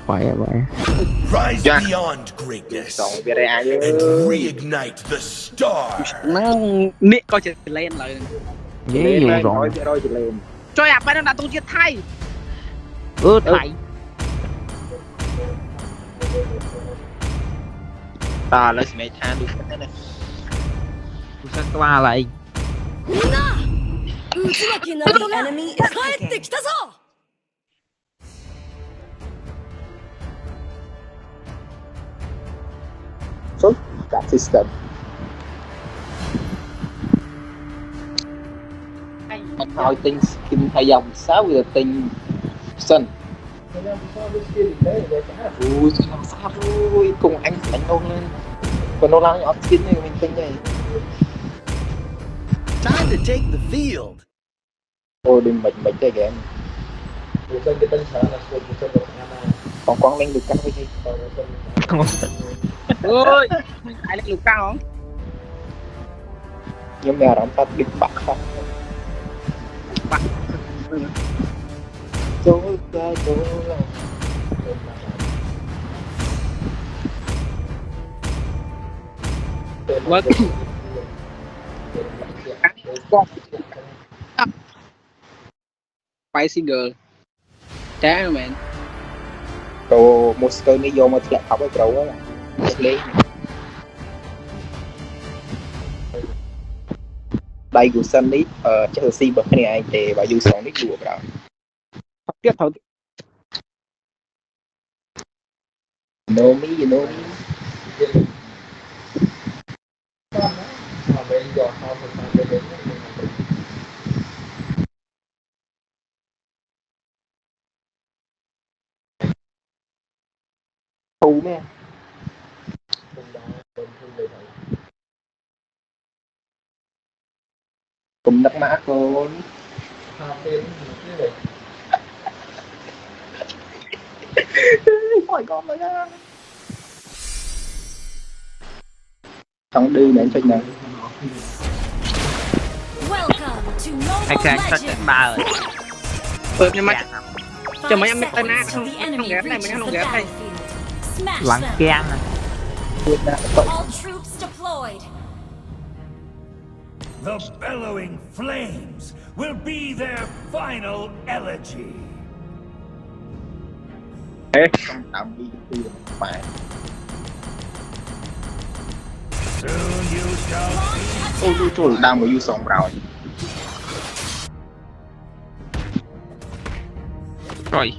Phải vậy. Rise beyond greatness and reignite the star. Nó nịa coi chừng lên lại. Ví dụ rồi. Cho à bạn đã tu chết thay. Thầy. Ta lấy mẹ tha được cái này. Sao qua lại? Enemy is attacking. Xuất cả system. Thôi tinh skin thay dòng 6 giờ tinh sân. Ui làm sao rồi cùng anh nôn lên. Còn nó lang off skin này mình tinh này. Time to take the field. Ôi đừng mệt cái game. Còn quăng lên được căng với gì? Ôi, ai lên lục cao không? Nhưng mà đóng phát địch bạc không? Bạc. Chỗ ra chỗ là Vâng. Spicy girl. Damn man. đồ monster này vô mà lại học cái đồ á lên đây của sân đi chắc là si bật cái này anh để vào du sóng đích đùa rồi Tiếp thôi. no me you know thu mấy cùng đất mã con hỏi con rồi đó thằng đi đến trên này anh sang tất cả ba rồi Nhưng mà cho mấy em tên á không ghép này, mình không ghép này. lặng keng The bellowing flames will be their final elegy. không tạm đi tiền phải Soon you shall see. ôi trời đang mới du sóng rồi rồi